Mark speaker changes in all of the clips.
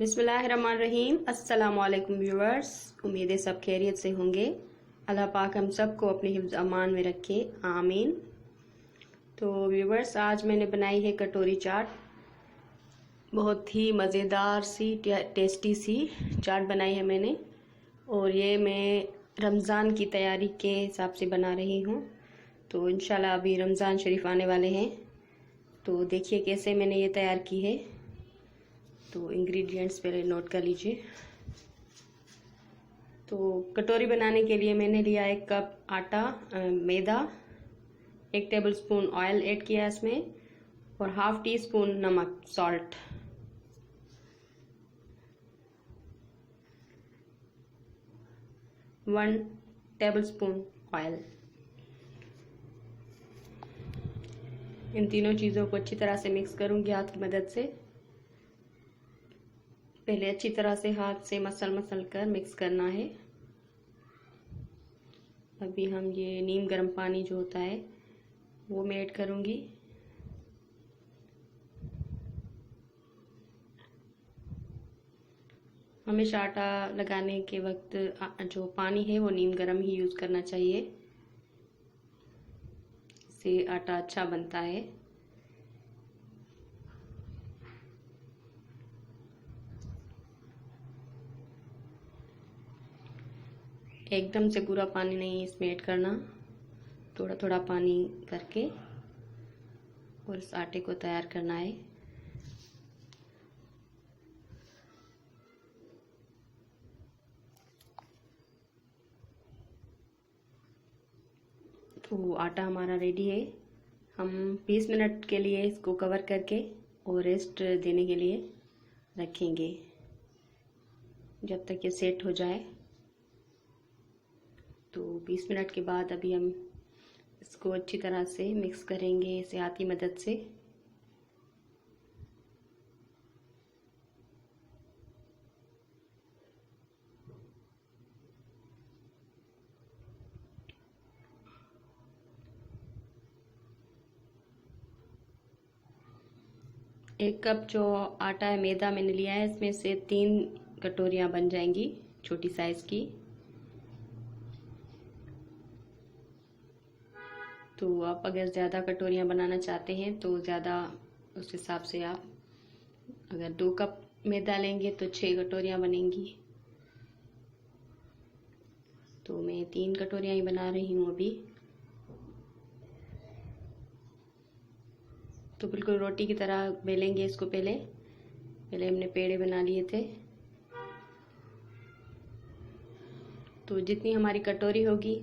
Speaker 1: बिस्मिल्लाहिर्रहमानिर्रहीम। अस्सलाम वालेकुम व्यूवर्स, उम्मीद है सब खैरियत से होंगे। अल्लाह पाक हम सबको अपने हिफ्ज़ अमान में रखे, आमीन। तो व्यूवर्स, आज मैंने बनाई है कटोरी चाट। बहुत ही मज़ेदार सी टेस्टी सी चाट बनाई है मैंने, और ये मैं रमज़ान की तैयारी के हिसाब से बना रही हूँ। तो इंशाल्लाह अभी रमज़ान शरीफ आने वाले हैं, तो देखिए कैसे मैंने ये तैयार की है। तो इंग्रेडिएंट्स पहले नोट कर लीजिए। तो कटोरी बनाने के लिए मैंने लिया 1 कप आटा, मैदा, 1 टेबलस्पून ऑयल ऐड किया इसमें, और हाफ टी स्पून नमक, सॉल्ट। One tablespoon oil. इन तीनों चीज़ों को अच्छी तरह से मिक्स करूंगी हाथ की मदद से। पहले अच्छी तरह से हाथ से मसल कर मिक्स करना है। अभी हम ये नीम गर्म पानी जो होता है वो मैं ऐड करूंगी। हमेशा आटा लगाने के वक्त जो पानी है वो नीम गर्म ही यूज़ करना चाहिए, इससे आटा अच्छा बनता है। एकदम से पूरा पानी नहीं इसमें ऐड करना, थोड़ा थोड़ा पानी करके और इस आटे को तैयार करना है। तो आटा हमारा रेडी है। हम 20 मिनट के लिए इसको कवर करके और रेस्ट देने के लिए रखेंगे, जब तक ये सेट हो जाए। तो 20 मिनट के बाद अभी हम इसको अच्छी तरह से मिक्स करेंगे इसे हाथ की मदद से। एक कप जो आटा है, मैदा मैंने लिया है, इसमें से 3 कटोरियाँ बन जाएंगी छोटी साइज़ की। तो आप अगर ज़्यादा कटोरियाँ बनाना चाहते हैं तो ज़्यादा उस हिसाब से आप अगर 2 कप मैदा लेंगे तो 6 कटोरियाँ बनेंगी। तो मैं 3 कटोरियाँ ही बना रही हूँ अभी। तो बिल्कुल रोटी की तरह बेलेंगे इसको। पहले हमने पेड़े बना लिए थे। तो जितनी हमारी कटोरी होगी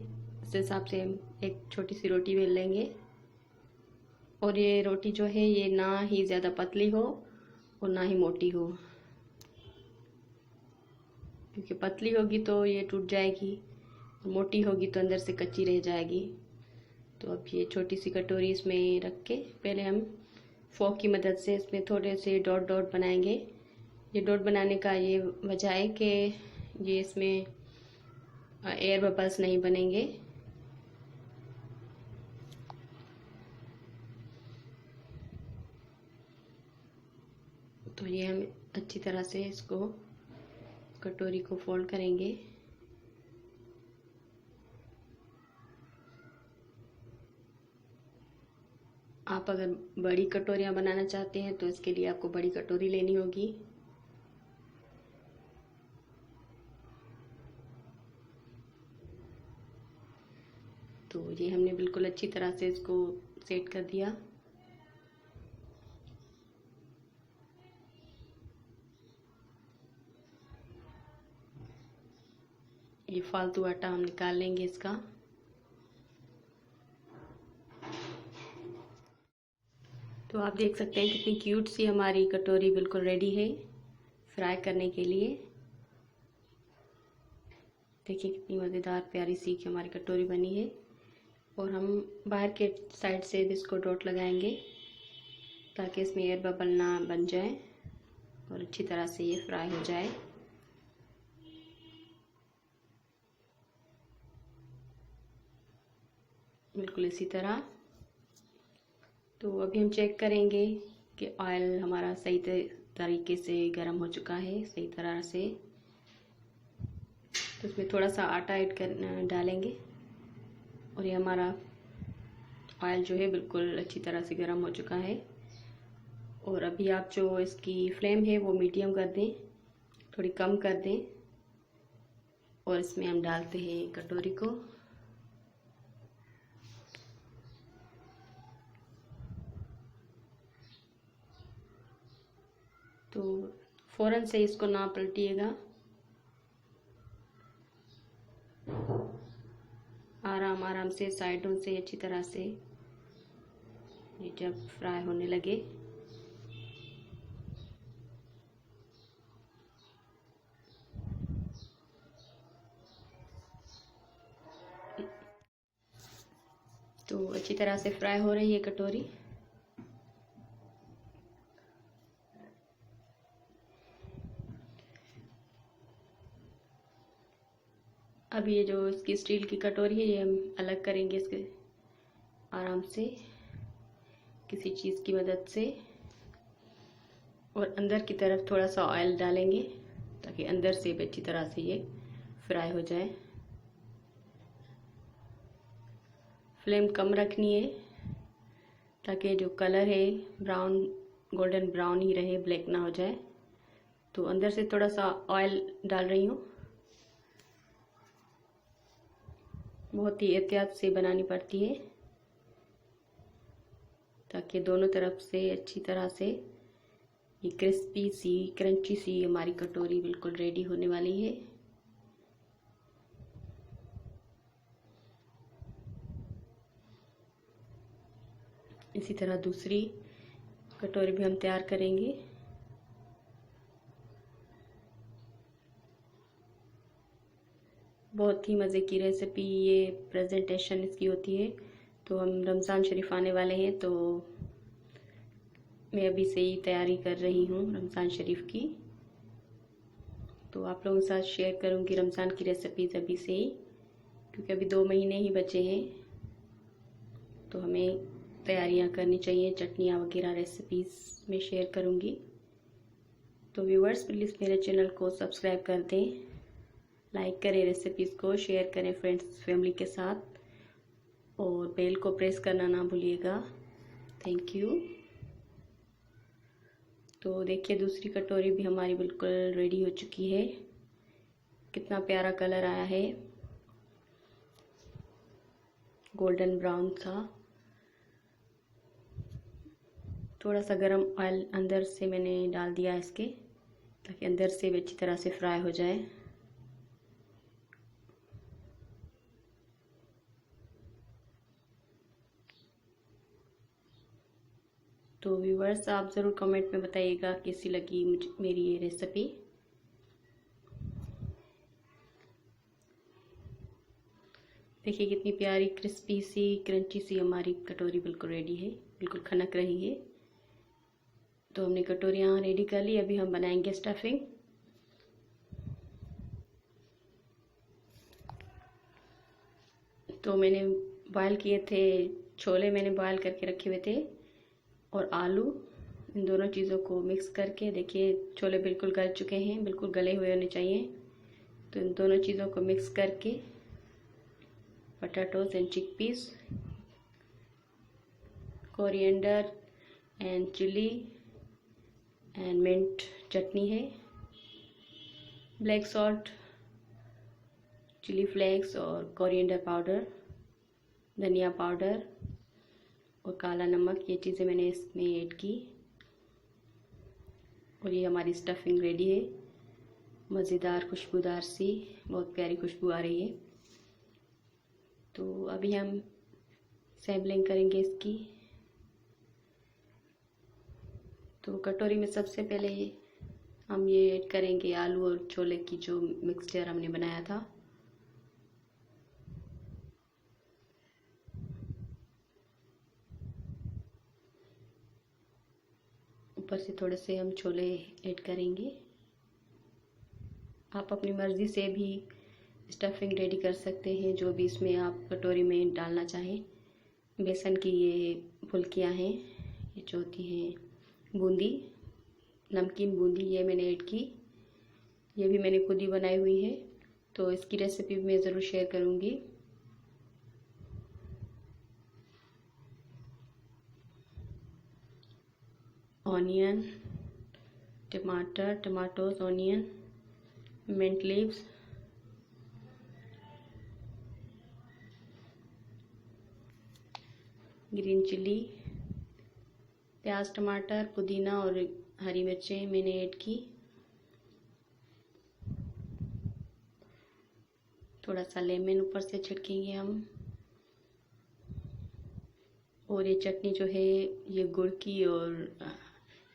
Speaker 1: उस हिसाब से हम एक छोटी सी रोटी बेल लेंगे। और ये रोटी जो है ये ना ही ज़्यादा पतली हो और ना ही मोटी हो, क्योंकि पतली होगी तो ये टूट जाएगी, मोटी होगी तो अंदर से कच्ची रह जाएगी। तो अब ये छोटी सी कटोरी इसमें रख के पहले हम फोक की मदद से इसमें थोड़े से डॉट डॉट बनाएंगे। ये डॉट बनाने का ये वजह है कि ये इसमें एयर बबल्स नहीं बनेंगे। तो ये हम अच्छी तरह से इसको कटोरी को फोल्ड करेंगे। आप अगर बड़ी कटोरियाँ बनाना चाहते हैं तो इसके लिए आपको बड़ी कटोरी लेनी होगी। तो ये हमने बिल्कुल अच्छी तरह से इसको सेट कर दिया। ये फालतू आटा हम निकाल लेंगे इसका। तो आप देख सकते हैं कितनी क्यूट सी हमारी कटोरी बिल्कुल रेडी है फ्राई करने के लिए। देखिए कितनी मज़ेदार प्यारी सी हमारी कटोरी बनी है। और हम बाहर के साइड से भी इसको डॉट लगाएंगे ताकि इसमें एयर बबल ना बन जाए और अच्छी तरह से ये फ्राई हो जाए। बिल्कुल इसी तरह। तो अभी हम चेक करेंगे कि ऑयल हमारा सही तरीके से गर्म हो चुका है सही तरह से। तो उसमें थोड़ा सा आटा ऐड कर डालेंगे और ये हमारा ऑयल जो है बिल्कुल अच्छी तरह से गर्म हो चुका है। और अभी आप जो इसकी फ्लेम है वो मीडियम कर दें, थोड़ी कम कर दें। और इसमें हम डालते हैं कटोरी को। तो फ़ौरन से इसको ना पलटिएगा, आराम आराम से साइडों से अच्छी तरह से ये जब फ्राई होने लगे तो अच्छी तरह से फ्राई हो रही है कटोरी। अब ये जो इसकी स्टील की कटोरी है ये हम अलग करेंगे इसके आराम से किसी चीज़ की मदद से। और अंदर की तरफ थोड़ा सा ऑयल डालेंगे ताकि अंदर से भी अच्छी तरह से ये फ्राई हो जाए। फ्लेम कम रखनी है ताकि जो कलर है ब्राउन गोल्डन ब्राउन ही रहे, ब्लैक ना हो जाए। तो अंदर से थोड़ा सा ऑयल डाल रही हूँ, बहुत ही एहतियात से बनानी पड़ती है ताकि दोनों तरफ से अच्छी तरह से ये क्रिस्पी सी क्रंची सी हमारी कटोरी बिल्कुल रेडी होने वाली है। इसी तरह दूसरी कटोरी भी हम तैयार करेंगे। बहुत ही मज़े की रेसिपी ये प्रेजेंटेशन इसकी होती है। तो हम रमज़ान शरीफ आने वाले हैं तो मैं अभी से ही तैयारी कर रही हूँ रमज़ान शरीफ की। तो आप लोगों के साथ शेयर करूँगी रमज़ान की रेसिपीज़ अभी से ही, क्योंकि अभी 2 महीने ही बचे हैं। तो हमें तैयारियाँ करनी चाहिए, चटनियाँ वगैरह रेसिपीज़ में शेयर करूँगी। तो व्यूअर्स प्लीज़ मेरे चैनल को सब्सक्राइब कर दें, लाइक करें, रेसिपीज़ को शेयर करें फ्रेंड्स फैमिली के साथ और बेल को प्रेस करना ना भूलिएगा। Thank you. तो देखिए दूसरी कटोरी भी हमारी बिल्कुल रेडी हो चुकी है। कितना प्यारा कलर आया है, गोल्डन ब्राउन सा। थोड़ा सा गरम ऑयल अंदर से मैंने डाल दिया इसके ताकि अंदर से भी अच्छी तरह से फ्राई हो जाए। तो व्यूअर्स आप ज़रूर कमेंट में बताइएगा कैसी लगी मुझे मेरी ये रेसिपी। देखिए कितनी प्यारी क्रिस्पी सी क्रंची सी हमारी कटोरी बिल्कुल रेडी है, बिल्कुल खनक रही है। तो हमने कटोरियाँ रेडी कर ली, अभी हम बनाएंगे स्टफिंग। तो मैंने बॉयल किए थे छोले, मैंने बॉयल करके रखे हुए थे और आलू, इन दोनों चीज़ों को मिक्स करके देखिए छोले बिल्कुल गल चुके हैं, बिल्कुल गले हुए होने चाहिए। तो इन दोनों चीज़ों को मिक्स करके potatoes and chickpeas, coriander and chilli and mint chutney है, ब्लैक सॉल्ट, चिली फ्लेक्स और कोरिएंडर पाउडर, धनिया पाउडर और काला नमक, ये चीज़ें मैंने इसमें ऐड की। और ये हमारी स्टफिंग रेडी है, मज़ेदार खुशबूदार सी, बहुत प्यारी खुशबू आ रही है। तो अभी हम सैम्पलिंग करेंगे इसकी। तो कटोरी में सबसे पहले हम ये ऐड करेंगे आलू और छोले की जो मिक्सचर हमने बनाया था। ऊपर से थोड़े से हम छोले ऐड करेंगे। आप अपनी मर्ज़ी से भी स्टफिंग रेडी कर सकते हैं, जो भी इसमें आप कटोरी में डालना चाहें। बेसन की ये फुल्कियाँ हैं, ये जो होती हैं बूंदी, नमकीन बूंदी ये मैंने ऐड की। ये भी मैंने खुद ही बनाई हुई है, तो इसकी रेसिपी मैं ज़रूर शेयर करूँगी। ऑनियन, टमाटर, tomatoes, onion, mint leaves, green chilli, प्याज, टमाटर, पुदीना और हरी मिर्चें मैंने ऐड की। थोड़ा सा लेमन ऊपर से छिड़केंगे हम। और ये चटनी जो है ये गुड़ की और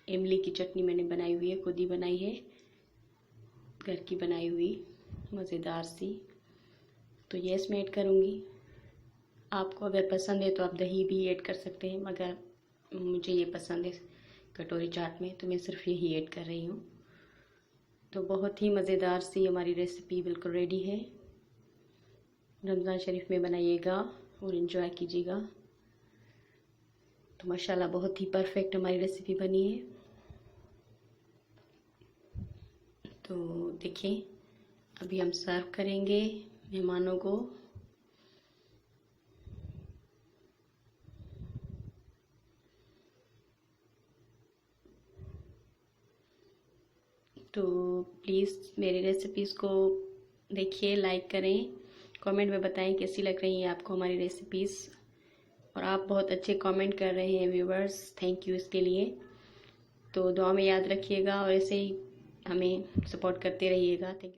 Speaker 1: इमली की चटनी मैंने बनाई हुई है, खुद ही बनाई है, घर की बनाई हुई, मज़ेदार सी। तो ये इसमें ऐड करूँगी। आपको अगर पसंद है तो आप दही भी ऐड कर सकते हैं, मगर मुझे ये पसंद है कटोरी चाट में, तो मैं सिर्फ यही ऐड कर रही हूँ। तो बहुत ही मज़ेदार सी हमारी रेसिपी बिल्कुल रेडी है। रमज़ान शरीफ में बनाइएगा और इन्जॉय कीजिएगा। तो माशाल्लाह बहुत ही परफेक्ट हमारी रेसिपी बनी है। तो देखिए अभी हम सर्व करेंगे मेहमानों को। तो प्लीज़ मेरी रेसिपीज़ को देखिए, लाइक करें, कमेंट में बताएं कैसी लग रही है आपको हमारी रेसिपीज़। और आप बहुत अच्छे कमेंट कर रहे हैं व्यूवर्स, थैंक यू इसके लिए। तो दुआ में याद रखिएगा और ऐसे ही हमें सपोर्ट करते रहिएगा। Thank you.